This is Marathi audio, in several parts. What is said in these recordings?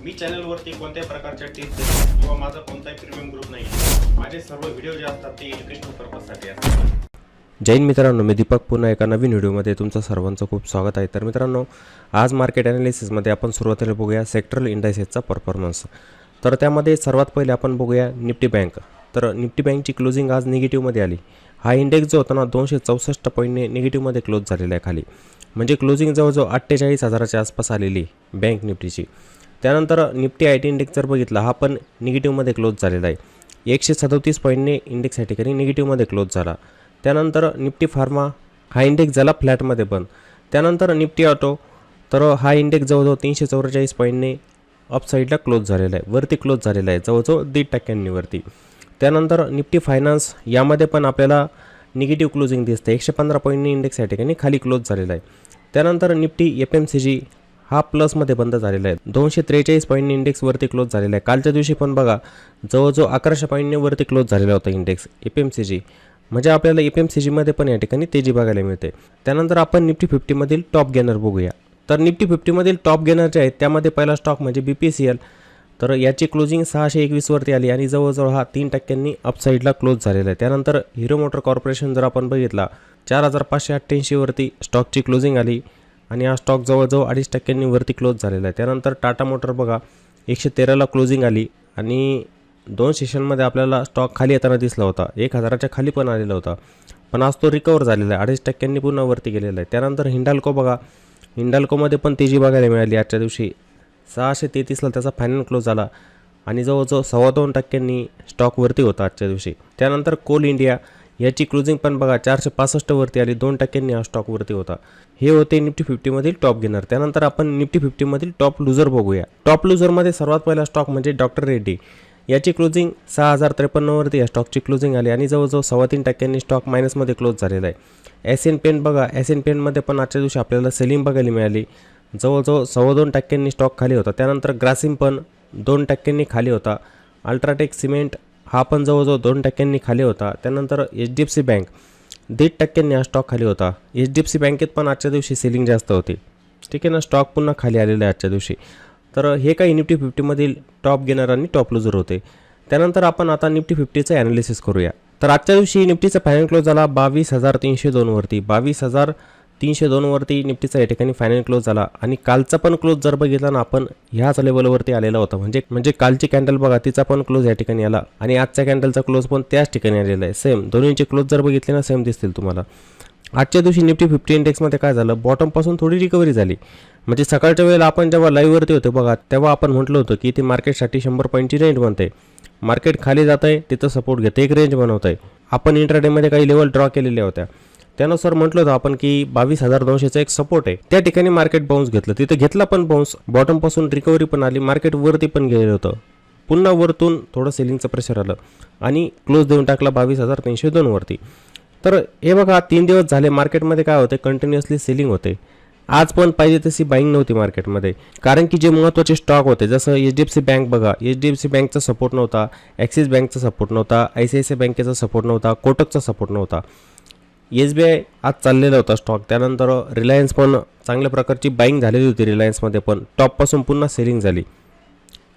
मी चॅनलवरती कोणत्याही प्रकारच्या टिप्स देतो किंवा माझा कोणताही प्रीमियम ग्रुप नाही आहे। माझे सर्व व्हिडिओ जे असतात ते एज्युकेशनल पर्पजसाठी असतात। जय हिंद मित्रांनो, मी दीपक पुन्हा एका नवीन व्हिडिओमध्ये तुमचं सर्वांचं खूप स्वागत आहे। तर मित्रांनो, आज मार्केट ॲनालिसिसमध्ये आपण सुरुवातीला बघूया सेक्टरल इंडायसेसचा परफॉर्मन्स। तर त्यामध्ये सर्वात पहिले आपण बघूया निफ्टी बँक। तर निफ्टी बँकची क्लोजिंग आज निगेटिव्हमध्ये आली। हा इंडेक्स जो होता ना 264 पॉईंटने निगेटिव्हमध्ये क्लोज झालेला आहे खाली, म्हणजे क्लोजिंग जवळजवळ 48,000च्या आसपास आलेली बँक निफ्टीची। त्यानंतर निफ्टी IT इंडेक्स जर बघितला, हा पण निगेटिव्हमध्ये क्लोज झालेला आहे। 137 पॉईंटने इंडेक्स या ठिकाणी निगेटिव्हमध्ये क्लोज झाला। त्यानंतर निफ्टी फार्मा हा इंडेक्स झाला फ्लॅटमध्ये बंद। त्यानंतर निफ्टी ऑटो, तर हा इंडेक्स जवळजवळ 344 पॉईंटने अपसाईडला क्लोज झालेला आहे, वरती क्लोज झालेला आहे जवळजवळ 1.5% वरती। त्यानंतर निफ्टी फायनान्स यामध्ये पण आपल्याला निगेटिव्ह क्लोजिंग दिसते, 115 पॉईंटने इंडेक्स या ठिकाणी खाली क्लोज झालेला आहे। त्यानंतर निफ्टी FMCG हा प्लसमध्ये बंद झालेला आहे, 243 पॉईंटने इंडेक्स वरती क्लोज झालेला आहे। कालच्या दिवशी पण बघा जवळजवळ 1100 पॉईंटने वरती क्लोज झालेला होता इंडेक्स FMCG, म्हणजे आपल्याला FMCG मध्ये पण या ठिकाणी तेजी बघायला मिळते। त्यानंतर आपण निफ्टी 50 मधील टॉप गेनर बघूया। तर निफ्टी 50 मधील टॉप गेनर जे आहेत त्यामध्ये पहिला स्टॉक म्हणजे BPCL। तर याची क्लोजिंग 621 वरती आली आणि जवळजवळ हा 3% अपसाईडला क्लोज झालेला आहे। त्यानंतर हिरो मोटर कॉर्पोरेशन जर आपण बघितला, 4588 वरती स्टॉकची क्लोजिंग आली आणि हा स्टॉक जवळजवळ 2.5% वरती क्लोज झालेला आहे। त्यानंतर टाटा मोटर बघा 113ला क्लोजिंग आली आणि 2 सेशनमध्ये आपल्याला स्टॉक खाली येताना दिसला होता, 1000च्या खाली पण आलेला होता, पण आज तो रिकवर झालेला आहे, 2.5% पुन्हा वरती गेलेला आहे। त्यानंतर हिंडाल्को बघा, हिंडाल्कोमध्ये पण तेजी बघायला मिळाली। आजच्या दिवशी 633ला त्याचा फायनल क्लोज झाला आणि जवळजवळ 2.25% स्टॉक वरती होता आजच्या दिवशी। त्यानंतर कोल इंडिया याची क्लोजिंग पण बघा 465 वरती आली, 2% हा स्टॉक वरती होता। हे होते निफ्टी 50 मधील टॉप गेनर। त्यानंतर आपण निफ्टी 50 मधील टॉप लुजर बघूया। टॉप लुजरमध्ये सर्वात पहिला स्टॉक म्हणजे डॉक्टर रेड्डी। याची क्लोजिंग 6053 वरती या स्टॉकची क्लोजिंग आली आणि जवळजवळ 3.25% स्टॉक मायनसमध्ये क्लोज झालेला आहे। एशियन पेंट बघा, एशियन पेंटमध्ये पण आजच्या दिवशी आपल्याला सेलिंग बघायला मिळाली, जवळजवळ 2.25% स्टॉक खाली होता। त्यानंतर ग्रासिम पण 2% खाली होता। अल्ट्राटेक सिमेंट हा पण जवळजवळ 2% खाली होता। त्यानंतर HDFC बँक 1.5% हा स्टॉक खाली होता। HDFC बँकेत पण आजच्या दिवशी सेलिंग जास्त होती, ठीक आहे ना, स्टॉक पुन्हा खाली आलेला आहे आजच्या दिवशी। तर हे काही निफ्टी 50 मधील टॉप गेनर आणि टॉप लुजर होते। त्यानंतर आपण आता निफ्टी 50चं ॲनालिसिस करूया। तर आजच्या दिवशी निफ्टीचा फायनल क्लोज झाला 22,302 वरती, 22,302 वरती निफ्टीचा या ठिकाणी फायनल क्लोज झाला। आणि कालचा पण क्लोज जर बघितला ना आपण, ह्याच लेवलवरती आलेला होता, म्हणजे कालची कॅन्डल बघा तिचा पण क्लोज या ठिकाणी आला आणि आजच्या कॅन्डलचा क्लोज पण त्याच ठिकाणी आलेला आहे, सेम दोन्हीचे क्लोज जर बघितले ना सेम दिसतील तुम्हाला। आजच्या दिवशी निफ्टी 50 इंडेक्समध्ये काय झालं, बॉटमपासून थोडी रिकव्हरी झाली। म्हणजे सकाळच्या वेळेला आपण जेव्हा लाईव्हवरती होतो बघा, तेव्हा आपण म्हटलं होतं की ती मार्केटसाठी 100 पॉईंटची रेंज बनते, मार्केट खाली जात आहे तिथं सपोर्ट घेते, एक रेंज बनवत आहे। आपण इंट्राडेमध्ये काही लेवल ड्रॉ केलेल्या होत्या, त्यानुसार म्हटलं होतं आपण की 22,200चा एक सपोर्ट आहे, त्या ठिकाणी मार्केट बाउन्स घेतलं, तिथं घेतला पण बाउन्स, बॉटमपासून रिकव्हरी पण आली, मार्केट वरती पण गेलेलं होतं, पुन्हा वरतून थोडं सेलिंगचं प्रेशर आलं आणि क्लोज देऊन टाकला 22,302 वरती। तर हे बघा 3 दिवस झाले मार्केटमध्ये काय होते, कंटिन्युअसली सेलिंग होते। आज पण पाहिजे तशी बाईंग नव्हती मार्केटमध्ये, कारण की जे महत्त्वाचे स्टॉक होते जसं HDFC बँक बघा, HDFC बँकचा सपोर्ट नव्हता, ॲक्सिस बँकचा सपोर्ट नव्हता, ICICI बँकेचा सपोर्ट नव्हता, कोटकचा सपोर्ट नव्हता, SBI आज चाललेला होता स्टॉक। त्यानंतर रिलायन्स पण चांगल्या प्रकारची बाईंग झालेली होती, रिलायन्समध्ये पण टॉपपासून पुन्हा सेलिंग झाली।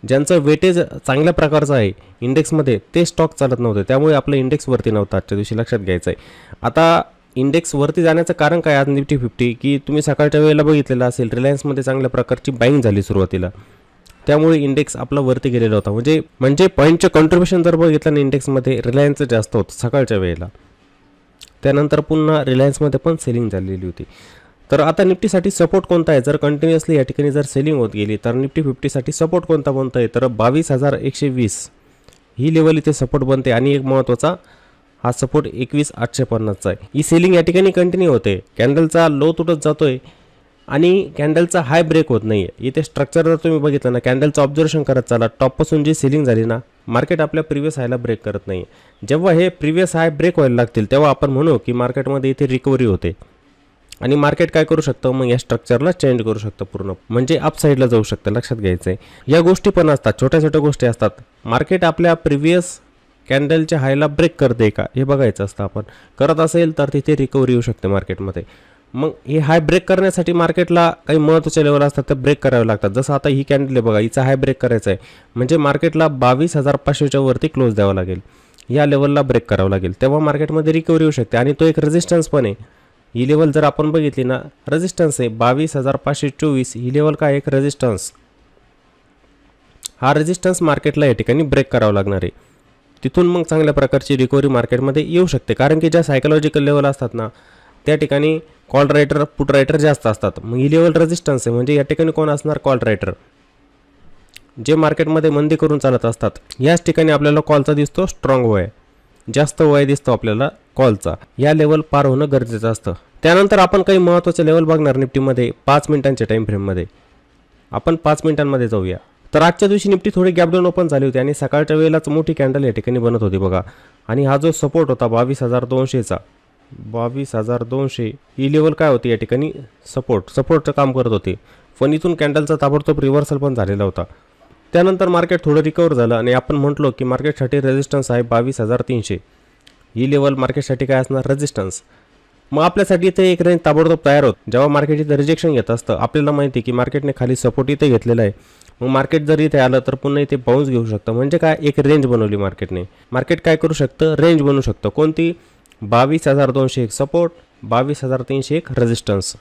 ज्यांचं वेटेज चांगल्या प्रकारचं आहे इंडेक्समध्ये ते स्टॉक चालत नव्हते, त्यामुळे आपलं इंडेक्स वरती नव्हतं आजच्या दिवशी, लक्षात घ्यायचं आहे। आता इंडेक्स वरती जाण्याचं कारण काय आज निफ्टी 50, की तुम्ही सकाळच्या वेळेला बघितलेलं असेल रिलायन्समध्ये चांगल्या प्रकारची बाईंग झाली सुरुवातीला, त्यामुळे इंडेक्स आपला वरती गेलेला होता। म्हणजे पॉईंटचं कॉन्ट्रिब्युशन जर बघितलं ना इंडेक्समध्ये रिलायन्सचं जास्त होतं सकाळच्या वेळेला, त्यानंतर पुन्हा रिलायन्समध्ये पण सेलिंग झालेली होती। तर आता निफ्टीसाठी सपोर्ट कोणता आहे, जर कंटिन्युअसली या ठिकाणी जर सेलिंग होत गेली तर निफ्टी 50साठी सपोर्ट कोणता बनतो आहे, तर 22,120 ही लेवल इथे सपोर्ट बनते आणि एक महत्त्वाचा हा सपोर्ट 21,850चा आहे। ही सेलिंग या ठिकाणी कंटिन्यू होते, कॅन्डलचा लो तुटत जातोय आणि कॅन्डलचा हाय ब्रेक होत नाही आहे। इथे स्ट्रक्चर जर तुम्ही बघितलं ना, कॅन्डलचं ऑब्झर्वेशन करत चाला, टॉपपासून जी सेलिंग झाली ना, मार्केट आपल्या प्रिव्हियस हायला ब्रेक करत नाही। जेव्हा हे प्रिव्हियस हाय ब्रेक व्हायला लागतील तेव्हा आपण म्हणू की मार्केटमध्ये इथे रिकव्हरी होते आणि मार्केट काय करू शकतं, मग या स्ट्रक्चरला चेंज करू शकतं पूर्ण, म्हणजे अपसाईडला जाऊ शकतं, लक्षात घ्यायचं आहे। या गोष्टी पण असतात, छोट्या छोट्या गोष्टी असतात, मार्केट आपल्या प्रिव्हियस कॅन्डलच्या हायला ब्रेक करते का हे बघायचं असतं, आपण करत असेल तर तिथे रिकव्हरी येऊ शकते मार्केटमध्ये। मग हे हाय ब्रेक करण्यासाठी मार्केटला काही महत्त्वाचे लेवल असतात ते ब्रेक करावे लागतात. जसं आता ही कॅन्डल आहे बघा, हिचा हाय ब्रेक करायचा आहे म्हणजे मार्केटला 22,500च्या वरती क्लोज द्यावा लागेल, या लेवलला ब्रेक करावं लागेल, तेव्हा मार्केटमध्ये रिकव्हरी होऊ शकते. आणि तो एक रेजिस्टन्स पण आहे. ही लेवल जर आपण बघितली ना, रेजिस्टन्स आहे 22,524, ही लेवल काय एक रेजिस्टन्स. हा रेजिस्टन्स मार्केटला या ठिकाणी ब्रेक करावा लागणार आहे. तिथून मग चांगल्या प्रकारची रिकव्हरी मार्केटमध्ये येऊ शकते. कारण की ज्या सायकोलॉजिकल लेवल असतात ना, त्या ठिकाणी कॉल रायटर पुट रायटर जास्त असतात. मग ही लेवल रेजिस्टन्स आहे म्हणजे या ठिकाणी कोण असणार, कॉल रायटर, जे मार्केटमध्ये मंदी करून चालत असतात. याच ठिकाणी आपल्याला कॉलचा दिसतो स्ट्रॉंग वय, जास्त वय दिसतो आपल्याला कॉलचा. या लेवल पार होणं गरजेचं असतं. त्यानंतर आपण काही महत्त्वाचे लेवल बघणार निफ्टीमध्ये 5 मिनिटांच्या टाईम फ्रेममध्ये. आपण 5 मिनिटांमध्ये जाऊया. तर आजच्या दिवशी निफ्टी थोडी गॅप डाऊन ओपन झाली होती आणि सकाळच्या वेळेलाच मोठी कॅन्डल या ठिकाणी बनत होती बघा. आणि हा जो सपोर्ट होता 22,200चा, 22,200 ही लेवल काय होती या ठिकाणी, सपोर्टचं काम करत होते. पण इथून कॅन्डलचा ताबडतोब रिव्हर्सल पण झालेला होता. त्यानंतर मार्केट थोडं रिकवर झालं आणि आपण म्हटलो की मार्केटसाठी रेजिस्टन्स आहे 22,300, ही लेवल मार्केटसाठी काय असणार, रेजिस्टन्स. मग आपल्यासाठी इथे एक रेंज ताबडतोब तयार होत. जेव्हा मार्केट इथे रिजेक्शन घेत असतं, आपल्याला माहिती आहे की मार्केटने खाली सपोर्ट इथे घेतलेला आहे. मग मार्केट जर इथे आलं तर पुन्हा इथे बाउन्स घेऊ शकतं. म्हणजे काय, एक रेंज बनवली मार्केटने. मार्केट काय करू शकतं, रेंज बनवू शकतं. कोणती, 22,200 एक सपोर्ट, 22,300 एक रेजिस्टन्स.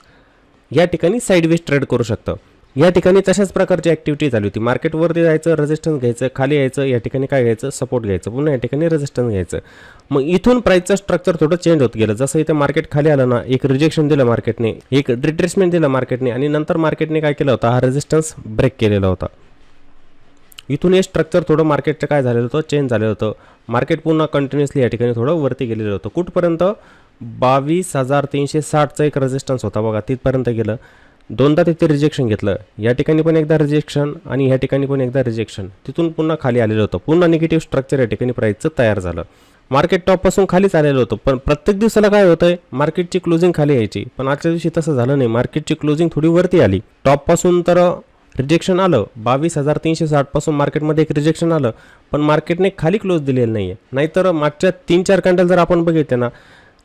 या ठिकाणी साईडवेज ट्रेड करू शकतं. या ठिकाणी तशाच प्रकारची ॲक्टिव्हिटी झाली होती. मार्केटवरती जायचं, रेजिस्टन्स घ्यायचं, खाली यायचं, या ठिकाणी काय घ्यायचं, सपोर्ट घ्यायचं, पुन्हा या ठिकाणी रेजिस्टन्स घ्यायचं. मग इथून प्राईसचं स्ट्रक्चर थोडं चेंज होत गेलं. जसं इथे मार्केट खाली आलं ना, एक रिजेक्शन दिलं मार्केटने, एक रिट्रेसमेंट दिलं मार्केटने आणि नंतर मार्केटने काय केलं होतं, हा रेजिस्टन्स ब्रेक केलेला होता. इथून हे स्ट्रक्चर थोडं मार्केटचं काय झालेलं होतं, चेंज झालेलं होतं. मार्केट पुन्हा कंटिन्युअसली या ठिकाणी थोडं वरती गेलेलं होतं. कुठपर्यंत, 22,360चा एक रेजिस्टन्स होता बघा, तिथपर्यंत गेलं. दोनदा तिथे रिजेक्शन घेतलं, या ठिकाणी पण एकदा रिजेक्शन आणि ह्या ठिकाणी पण एकदा रिजेक्शन. तिथून पुन्हा खाली आलेलं होतं. पुन्हा निगेटिव्ह स्ट्रक्चर या ठिकाणी प्राईसचं तयार झालं. मार्केट टॉपपासून खालीच आलेलं होतं. पण प्रत्येक दिवसाला काय होतंय, मार्केटची क्लोजिंग खाली यायची. पण आजच्या दिवशी तसं झालं नाही. मार्केटची क्लोजिंग थोडी वरती आली. टॉपपासून तर रिजेक्शन आलं, 22,360 पासून मार्केटमध्ये एक रिजेक्शन आलं, पण मार्केटने खाली क्लोज दिलेलं नाही आहे. नाहीतर मागच्या 3-4 कॅन्डल जर आपण बघितले ना,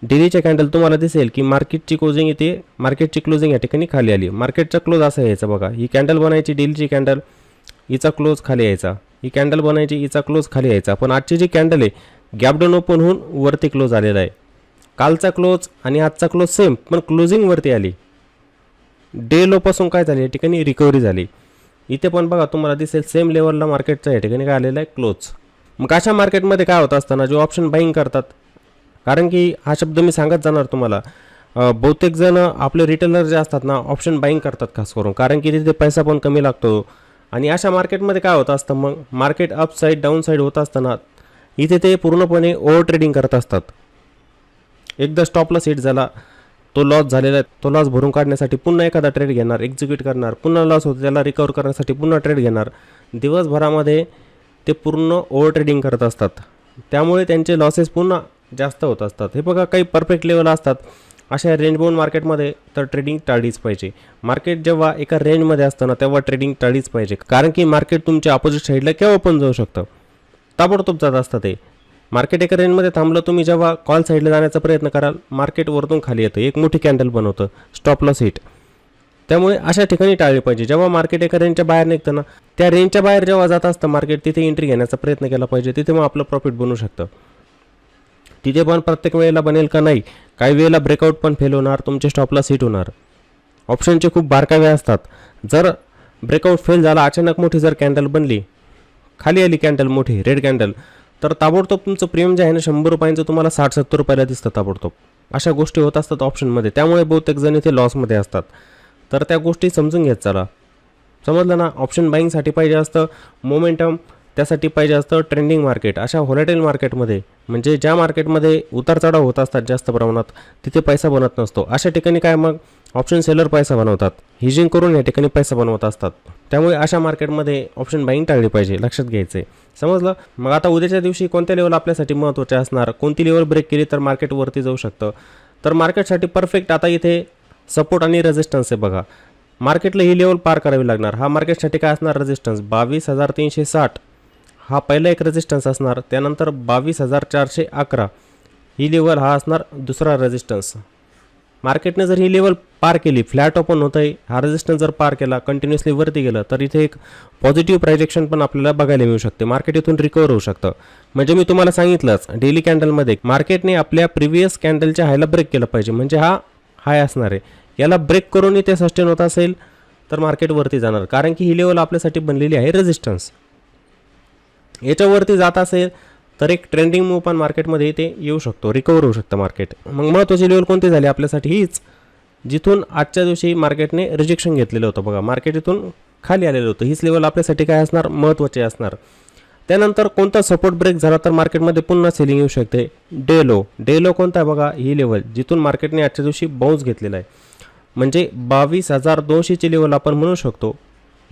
डेलीच्या कॅन्डल तुम्हाला दिसेल की मार्केटची क्लोजिंग या ठिकाणी खाली आली. मार्केटचा क्लोज असा यायचा बघा, ही कॅन्डल बनायची डेलीची कॅन्डल, हिचा क्लोज खाली यायचा, ही कॅन्डल बनायची, हिचा क्लोज खाली यायचा. पण आजची जी कॅन्डल आहे, गॅप डाऊन ओपन होऊन वरती क्लोज आलेला आहे. कालचा क्लोज आणि आजचा क्लोज सेम, पण क्लोजिंग वरती आली. डे लोपासून काय झाली, या ठिकाणी रिकव्हरी झाली. इथे पण बघा तुम्हाला दिसेल सेम लेवलला मार्केटचा या ठिकाणी काय आलेला आहे, क्लोज. मग अशा मार्केटमध्ये काय होत असताना जो ऑप्शन बाईंग करतात, कारण की हा शब्द मी सांगत जाणार तुम्हाला, बहुतेक जण आपले रिटेलर जे असतात ना, ऑप्शन बाईंग करतात खास करून, कारण की तिथे पैसा पण कमी लागतो. आणि अशा मार्केटमध्ये काय होत असतं, मग market up side down side होत असताना इथे ते पूर्णपणे ओव्हर ट्रेडिंग करत असतात. एकदा स्टॉपला सेट झाला, तो लॉस झालेला आहे, तो लॉस भरून काढण्यासाठी पुन्हा एखादा ट्रेड घेणार, एक्झिक्यूट करणार, पुन्हा लॉस होतो त्याला रिकवर करण्यासाठी पुन्हा ट्रेड घेणार. दिवसभरामध्ये ते पूर्ण ओव्हर ट्रेडिंग करत असतात. त्यामुळे त्यांचे लॉसेस पुन्हा जास्त होत असतात. हे बघा, काही परफेक्ट लेवल असतात. अशा रेंज बाउंड मार्केटमध्ये तर ट्रेडिंग टाळलीच पाहिजे. मार्केट जेव्हा एका रेंजमध्ये असतं ना, तेव्हा ट्रेडिंग टाळलीच पाहिजे. कारण की मार्केट तुमच्या अपोजिट साईडला केव्हा पण जाऊ शकतं, ताबडतोब जात असतं ते. मार्केट एका रेंजमध्ये थांबलं, तुम्ही जेव्हा कॉल साईडला जाण्याचा प्रयत्न कराल, मार्केट वरतून खाली येतं, एक मोठी कॅन्डल बनवतं, स्टॉप लॉस हिट. त्यामुळे अशा ठिकाणी टाळली पाहिजे. जेव्हा मार्केट एका रेंजच्या बाहेर निघतं ना, त्या रेंजच्या बाहेर जेव्हा जात असतं मार्केट, तिथे एंट्री घेण्याचा प्रयत्न केला पाहिजे. तिथे मग आपलं प्रॉफिट बनू शकतं. तिथे पण प्रत्येक वेळेला बनेल का नाही, काही वेळेला ब्रेकआउट पण फेल होणार, तुमचे स्टॉप लॉस हिट होणार. ऑप्शनचे खूप बारकावे असतात. जर ब्रेकआउट फेल झाला, अचानक मोठी जर कॅन्डल बनली, खाली आली कॅन्डल मोठी रेड कॅन्डल, तर ताबडतोब तुमचं प्रीमियम जे आहे ना 100 रुपयांचं तुम्हाला 60-70 रुपयाला दिसतं ताबडतोब. अशा गोष्टी होत असतात ऑप्शनमध्ये. त्यामुळे बहुतेक जण इथे लॉसमध्ये असतात. तर त्या गोष्टी समजून घेत चला. समजलं ना, ऑप्शन बाईंगसाठी पाहिजे असतं मोमेंटम, त्यासाठी पाहिजे असतं ट्रेंडिंग मार्केट. अशा व्हॉलेटाईल मार्केटमध्ये, म्हणजे ज्या मार्केटमध्ये उतार चढाव होत असतात जास्त प्रमाणात, तिथे पैसा बनत नसतो. अशा ठिकाणी काय, मग ऑप्शन सेलर पैसा बनवतात, हिजिंग करून या ठिकाणी पैसा बनवत असतात. त्यामुळे अशा मार्केटमध्ये ऑप्शन बाईंग टाळली पाहिजे, लक्षात घ्यायचं आहे. समजलं. मग आता उद्याच्या दिवशी कोणत्या लेवल आपल्यासाठी महत्त्वाचे असणार, कोणती लेवल ब्रेक केली तर मार्केट वरती जाऊ शकतं. तर मार्केटसाठी परफेक्ट आता इथे सपोर्ट आणि रेजिस्टन्स आहे बघा. मार्केटला ही लेवल पार करावी लागणार. हा मार्केटसाठी काय असणार, रेजिस्टन्स 22,360 हा पहिला एक रेजिस्टन्स असणार. त्यानंतर 22,411 ही लेवल हा असणार दुसरा रेजिस्टन्स. मार्केटने जर ही लेवल पार केली, फ्लॅट ओपन होत आहे, हा रेजिस्टन्स जर पार केला, कंटिन्युअसली वरती गेलं, तर इथे एक पॉझिटिव्ह प्राइजेक्शन पण आपल्याला बघायला मिळू शकते. मार्केट इथून रिकवर होऊ शकतं. म्हणजे मी तुम्हाला सांगितलंच, डेली कॅन्डलमध्ये मार्केटने आपल्या प्रिव्हियस कॅन्डलच्या हायला ब्रेक केलं पाहिजे. म्हणजे हा हाय असणार आहे, याला ब्रेक करून इथे सस्टेन होत असेल तर मार्केट वरती जाणार, कारण की ही लेवल आपल्यासाठी बनलेली आहे रेजिस्टन्स. याच्यावरती जात असेल तर एक ट्रेंडिंग मूव पण मार्केटमध्ये इथे येऊ शकतो, रिकवर होऊ शकतं मार्केट. मग महत्त्वाची लेवल कोणती झाली आपल्यासाठी? हीच, जिथून आजच्या दिवशी मार्केटने रिजेक्शन घेतलेलं होतं बघा, मार्केट इथून खाली आलेलं होतं. हीच लेवल आपल्यासाठी काय असणार? महत्त्वाची असणार. त्यानंतर कोणता सपोर्ट ब्रेक झाला तर मार्केटमध्ये पुन्हा सेलिंग येऊ शकते? डे लो कोणता आहे बघा? ही लेवल जिथून मार्केटने आजच्या दिवशी बाउन्स घेतलेला आहे, म्हणजे 22,200ची लेवल आपण म्हणू शकतो.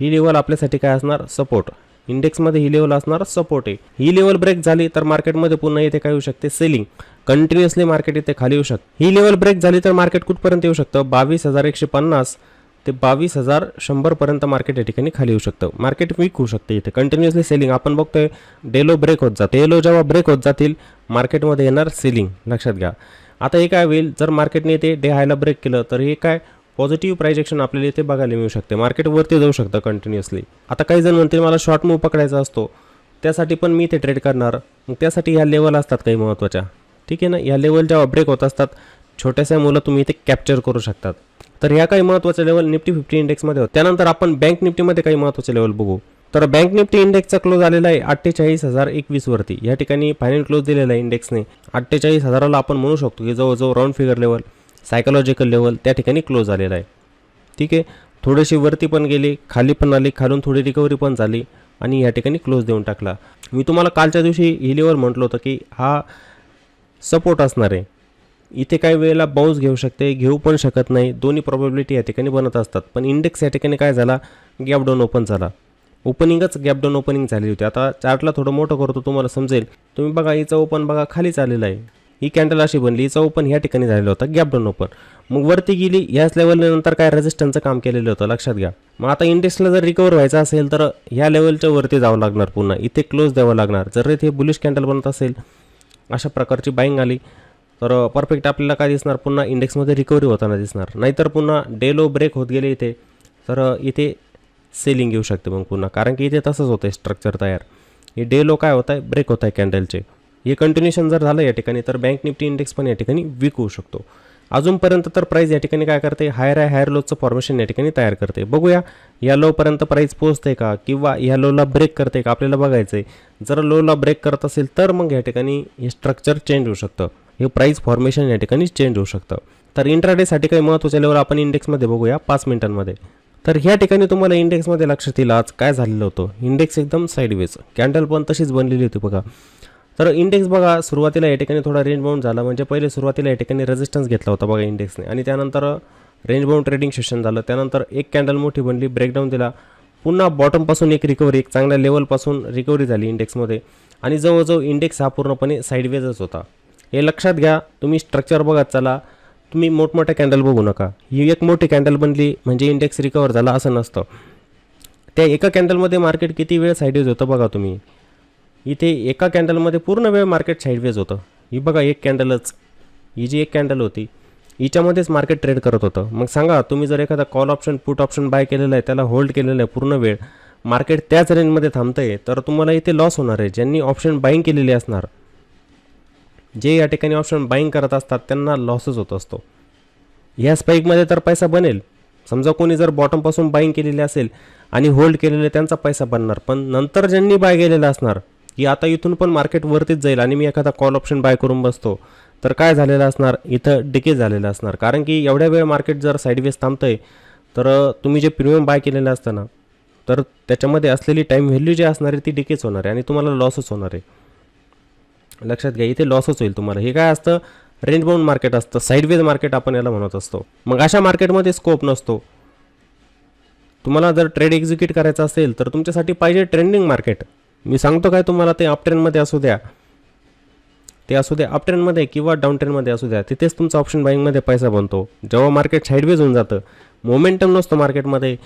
ही लेवल आपल्यासाठी काय असणार? सपोर्ट. इंडेक्समध्ये ही लेवल असणार सपोर्ट आहे. ही लेवल ब्रेक झाली तर मार्केटमध्ये पुन्हा इथे काय येऊ शकते? सेलिंग. कंटिन्युअसली मार्केट इथे खाली येऊ शकते. ही लेवल ब्रेक झाली तर मार्केट कुठपर्यंत येऊ शकतं? 22,150 ते 22,100 पर्यंत मार्केट या ठिकाणी खाली येऊ शकतं. मार्केट वीक होऊ शकते इथे, कंटिन्युअसली सेलिंग. आपण बघतोय डेलो ब्रेक होत जाते, डेलो जेव्हा ब्रेक होत जातील मार्केटमध्ये येणार सेलिंग, लक्षात घ्या. आता हे काय होईल? जर मार्केटने इथे डे हायला ब्रेक केलं तर हे काय पॉझिटिव्ह प्राइजेक्शन आपल्याला इथे बघायला मिळू शकते. मार्केट वरती जाऊ शकतं कंटिन्युअसली. आता काही जण म्हणतील मला शॉर्ट मूव्ह पकडायचा असतो, त्यासाठी पण मी इथे ट्रेड करणार. मग त्यासाठी ह्या लेवल असतात काही महत्त्वाच्या, ठीक आहे ना. या लेवल जेव्हा ब्रेक होत असतात, छोट्याशा मुलं तुम्ही इथे कॅप्चर करू शकतात. तर ह्या काही महत्त्वाच्या लेवल निफ्टी 50 इंडेक्समध्ये होत. त्यानंतर आपण बँक निफ्टीमध्ये काही महत्त्वाचे लेवल बघू. तर बँक निफ्टी इंडेक्सचा क्लोज आलेला आहे 48,021 वरती. या ठिकाणी फायनल क्लोज दिलेला आहे इंडेक्सने 48,000ला. आपण म्हणू शकतो की जवळजवळ round figure level, psychological level त्या ठिकाणी क्लोज आलेला आहे, ठीक आहे. थोडीशी वरती पण गेली, खाली पण आली, खालून थोडी रिकव्हरी पण झाली आणि या ठिकाणी क्लोज देऊन टाकला. मी तुम्हाला कालच्या दिवशी ही लेवल म्हटलं होतं की हा सपोर्ट असणार आहे. इथे काही वेळेला बाउन्स घेऊ शकते, घेऊ पण शकत नाही, दोन्ही प्रॉबॅबिलिटी या ठिकाणी बनत असतात. पण इंडेक्स या ठिकाणी काय झाला? गॅप डाऊन ओपन झाला. ओपनिंगच गॅप डाऊन ओपनिंग झाली होती. आता चार्टला थोडं मोठं करतो, तुम्हाला समजेल. तुम्ही बघा, हिचं ओपन बघा खाली चाललेलं आहे. ही कॅन्डल अशी बनली, हिचं ओपन ह्या ठिकाणी झालेलं होतं गॅप डाऊन ओपन. मग वरती गेली, ह्याच लेवलनंतर काय रेजिस्टन्सचं काम केलेलं होतं, लक्षात घ्या. मग आता इंडेक्सला जर रिकवर व्हायचं असेल तर ह्या लेवलच्या वरती जावं लागणार, पुन्हा इथे क्लोज द्यावं लागणार. जर इथे बुलिश कॅन्डल बनत असेल, अशा प्रकारची बाईंग आली तर परफेक्ट आपल्याला काय दिसणार? पुन्हा इंडेक्समध्ये रिकव्हरी होताना दिसणार. नाहीतर पुन्हा डे लो ब्रेक होत गेले इथे तर इथे सेलिंग येऊ शकते मग पुन्हा, कारण की इथे तसंच होतं आहे स्ट्रक्चर तयार. हे डे लो काय होत आहे? ब्रेक होत आहे कॅन्डलचे. हे कंटिन्युएशन जर झालं या ठिकाणी तर बँक निफ्टी इंडेक्स पण या ठिकाणी वीक होऊ शकतो. अजूनपर्यंत तर प्राईस या ठिकाणी काय करते? हायर लोचं फॉर्मेशन या ठिकाणी तयार करते. बघूया या लोपर्यंत प्राईस पोहोचते का, किंवा या लोला ब्रेक करते का, आपल्याला बघायचं आहे. जर लोला ब्रेक करत असेल तर मग या ठिकाणी हे स्ट्रक्चर चेंज होऊ शकतं, हे प्राईस फॉर्मेशन या ठिकाणी चेंज होऊ शकतं. तर इंट्राडेसाठी काही महत्त्वाच्या लेवल आपण इंडेक्समध्ये बघूया 5 मिनिटांमध्ये. तर ह्या ठिकाणी तुम्हाला इंडेक्समध्ये लक्षात येईल आज काय झालेलं होतं. इंडेक्स एकदम साईडवेज, कॅन्डल पण तशीच बनलेली होती बघा. तर इंडेक्स बघा सुरुवातीला या ठिकाणी थोडा रेंज बाउंड झाला, म्हणजे पहिले सुरुवातीला या ठिकाणी रेजिस्टन्स घेतला होता बघा इंडेक्सने, आणि त्यानंतर रेंज बाउंड ट्रेडिंग सेशन झालं. त्यानंतर एक कॅन्डल मोठी बनली, ब्रेकडाऊन दिला, पुन्हा बॉटमपासून एक रिकव्हरी, एक चांगल्या लेवलपासून रिकव्हरी झाली इंडेक्समध्ये, आणि जवळजवळ इंडेक्स हा पूर्णपणे साईडवेजच होता. हे लक्षात घ्या. तुम्ही स्ट्रक्चर बघत चला, तुम्ही मोठमोठ्या कॅन्डल बघू नका. ही एक मोठी कॅन्डल बनली म्हणजे इंडेक्स रिकवर झाला असं नसतं. त्या एका कॅन्डलमध्ये मार्केट किती वेळ साईडवेज होतं बघा तुम्ही. इथे एका कॅन्डलमध्ये पूर्ण वेळ मार्केट साईडवेज होतं. ही बघा एक कॅन्डलच, ही जी एक कॅन्डल होती हिच्यामध्येच मार्केट ट्रेड करत होतं. मग सांगा, तुम्ही जर एखादा call option put option buy केलेलं आहे, त्याला होल्ड केलेलं आहे पूर्ण वेळ, मार्केट त्याच रेंजमध्ये थांबतंय, तर तुम्हाला इथे लॉस होणार आहे. ज्यांनी ऑप्शन बाईंग केलेली असणार, जे या ठिकाणी ऑप्शन बाईंग करत असतात त्यांना लॉसच होत असतो. ह्या स्पाईकमध्ये तर पैसा बनेल. समजा कोणी जर बॉटमपासून बाईंग केलेली असेल आणि होल्ड केलेले, त्यांचा पैसा बनणार. पण नंतर ज्यांनी बाय केलेलं असणार की आता इथून पण मार्केट वरतीच जाईल आणि मी एखादा कॉल ऑप्शन बाय करून बसतो, तर काय झालेलं असणार? इथं डिके झालेलं असणार. कारण की एवढ्या वेळ मार्केट जर साईडवेज थांबतंय तर तुम्ही जे प्रीमियम बाय केलेलं असतं ना, तर त्याच्यामध्ये असलेली टाईम व्हॅल्यू जी असणार आहे ती डिकेच होणार आहे आणि तुम्हाला लॉसच होणार आहे. लक्षात घ्या, इथे लॉसच होईल तुम्हाला. हे काय असतं? रेंज बाउंड मार्केट असतं, साईडवेज मार्केट आपण याला म्हणत असतो. मग अशा मार्केटमध्ये स्कोप नसतो. तुम्हाला जर ट्रेड एक्झिक्यूट करायचा असेल तर तुमच्यासाठी पाहिजे ट्रेंडिंग मार्केट. मी सांगतो काय तुम्हाला, ते अप ट्रेंडमध्ये असू द्या, ते असू द्या अप ट्रेंडमध्ये किंवा डाऊन ट्रेंडमध्ये असू द्या, तिथेच तुमचा ऑप्शन बाईंगमध्ये पैसा बनतो. जेव्हा मार्केट साईडवेज होऊन जातं, मोमेंटम नसतो मार्केटमध्ये,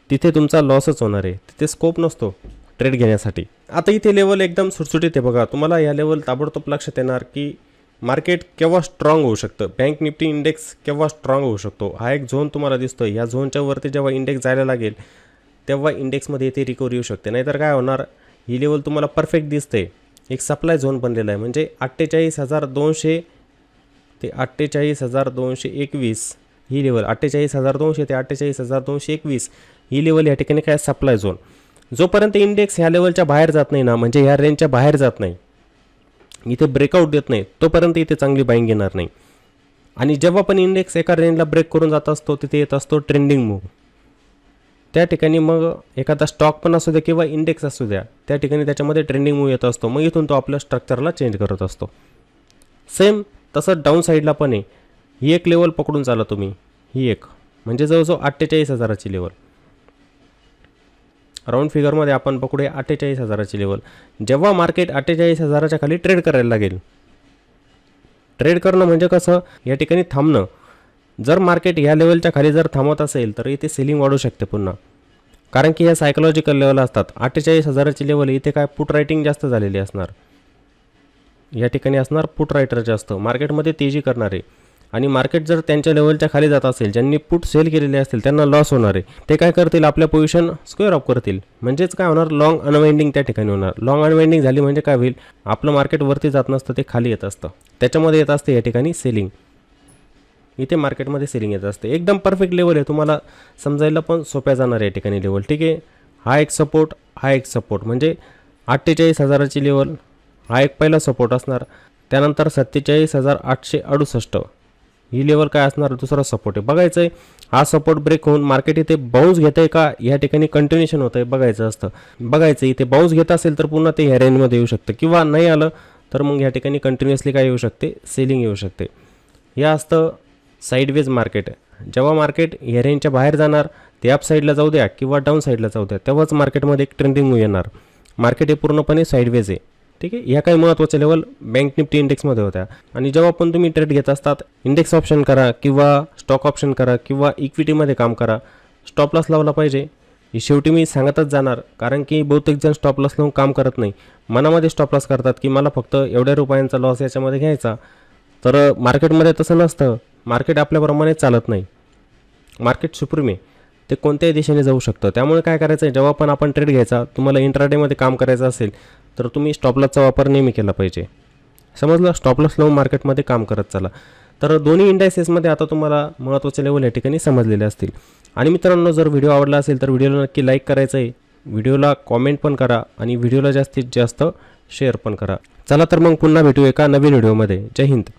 तिथे तुमचा लॉसच होणार आहे. तिथे स्कोप नसतो ट्रेड घेण्यासाठी. आता इथे लेवल एकदम सुटसुटीत आहे बघा. तुम्हाला या लेवल ताबडतोब लक्षात येणार की मार्केट केव्हा स्ट्रॉंग होऊ शकतं, बँक निफ्टी इंडेक्स केव्हा स्ट्रॉंग होऊ शकतो, हा एक झोन तुम्हाला दिसतो. या झोनच्या वरती जेव्हा इंडेक्स जायला लागेल तेव्हा इंडेक्समध्ये इथे रिकव्हरी येऊ शकते. नाहीतर काय होणार, ही लेवल तुम्हाला परफेक्ट दिसते, एक सप्लाय झोन बनलेला आहे. म्हणजे 48,200 ते 48,221 ही लेवल, 48,200 ते 48,221 ही लेवल या ठिकाणी काय सप्लाय झोन. जोपर्यंत इंडेक्स ह्या लेवलच्या बाहेर जात नाही ना, म्हणजे ह्या रेंजच्या बाहेर जात नाही, इथे ब्रेकआउट देत नाही, तोपर्यंत इथे चांगली बाईंग येणार नाही. आणि जेव्हा पण इंडेक्स एका रेंजला ब्रेक करून जात असतो तिथे येत असतो ट्रेंडिंग मूव्ह. त्या ठिकाणी मग एखादा स्टॉक पण असू द्या किंवा इंडेक्स असू द्या, त्या ठिकाणी त्याच्यामध्ये ट्रेंडिंग मूव्ह येत असतो. मग इथून तो आपल्या स्ट्रक्चरला चेंज करत असतो. सेम तसंच डाऊन साईडला पण आहे. ही एक लेवल पकडून चाला तुम्ही, ही एक म्हणजे जवळजवळ 48,000ची लेवल. राऊंड फिगरमध्ये आपण पकडूया 48,000ची लेवल. जेव्हा मार्केट 48,000च्या खाली ट्रेड करायला लागेल, ट्रेड करणं म्हणजे कसं, या ठिकाणी थांबणं. जर मार्केट ह्या लेवलच्या खाली जर थांबत असेल तर इथे सेलिंग वाढू शकते पुन्हा, कारण की ह्या सायकोलॉजिकल लेवल असतात. 48,000ची लेवल इथे काय पुट रायटिंग जास्त झालेली असणार, या ठिकाणी असणार पुट रायटर जास्त, मार्केटमध्ये तेजी करणारे. आणि मार्केट जर त्यांच्या लेवलच्या खाली जात असेल, ज्यांनी पुट सेल केलेले असतील त्यांना लॉस होणार आहे. ते काय करतील, आपल्या पोझिशन स्क्वेअर ऑफ करतील. म्हणजेच काय होणार, लॉंग अनवाइंडिंग त्या ठिकाणी होणार. लॉंग अनवाइंडिंग झाली म्हणजे काय होईल, आपलं मार्केट वरती जात नसतं, ते खाली येत असतं, त्याच्यामध्ये येत असते या ठिकाणी सेलिंग. इथे मार्केटमध्ये सेलिंग येत असते. एकदम परफेक्ट लेवल आहे, तुम्हाला समजायला पण सोप्या जाणार आहे या ठिकाणी लेवल. ठीक आहे, हा एक सपोर्ट, हा एक सपोर्ट, म्हणजे 48,000ची लेवल हा एक पहिला सपोर्ट असणार. त्यानंतर 47,868 ही लेवल काय असणार, दुसरा सपोर्ट आहे. बघायचं आहे हा सपोर्ट ब्रेक होऊन मार्केट इथे बाउन्स घेत आहे का, या ठिकाणी कंटिन्युएशन होतं आहे बघायचं असतं. बघायचं इथे बाउन्स घेत असेल तर पुन्हा ते ह्या रेंजमध्ये येऊ शकतं, किंवा नाही आलं तर मग या ठिकाणी कंटिन्युअसली काय येऊ शकते, सेलिंग येऊ शकते. या असतं साईडवेज मार्केट. जेव्हा मार्केट ह्या रेंजच्या बाहेर जाणार, ते अप साईडला जाऊ द्या किंवा डाऊन साईडला जाऊ द्या, तेव्हाच मार्केटमध्ये एक ट्रेंडिंग येणार. मार्केट हे पूर्णपणे साईडवेज आहे. ठीक आहे, ह्या काही महत्त्वाच्या लेवल बँक निफ्टी इंडेक्समध्ये होत्या. आणि जेव्हा पण तुम्ही ट्रेड घेत असतात, इंडेक्स ऑप्शन करा किंवा स्टॉक ऑप्शन करा किंवा इक्विटीमध्ये काम करा, स्टॉप लॉस लावला पाहिजे. ही शेवटी मी सांगतच जाणार, कारण की बहुतेक जण स्टॉप लॉस लावून काम करत नाही, मनामध्ये स्टॉप लॉस करतात की मला फक्त एवढ्या रुपयांचा लॉस याच्यामध्ये घ्यायचा. तर मार्केटमध्ये तसं नसतं. मार्केट आपल्याप्रमाणे चालत नाही, मार्केट सुप्रीम आहे, ते कोणत्याही दिशेने जाऊ शकतं. त्यामुळे काय करायचं आहे, जेव्हा पण आपण ट्रेड घ्यायचा, तुम्हाला इंट्राडेमध्ये काम करायचं असेल तर तुम्ही स्टॉप लॉसचा वापर नेहमी केला पाहिजे. समजलं, स्टॉप लॉस लावून मार्केटमध्ये काम करत चला. तर दोन्ही इंडायसेसमध्ये आता तुम्हाला महत्त्वाचे लेवल या ठिकाणी समजलेले असतील. आणि मित्रांनो, जर व्हिडिओ आवडला असेल तर व्हिडिओला नक्की लाईक करायचं आहे, व्हिडिओला कॉमेंट पण करा आणि व्हिडिओला जास्तीत जास्त शेअर पण करा. चला तर मग पुन्हा भेटू एका नवीन व्हिडिओमध्ये. जय हिंद.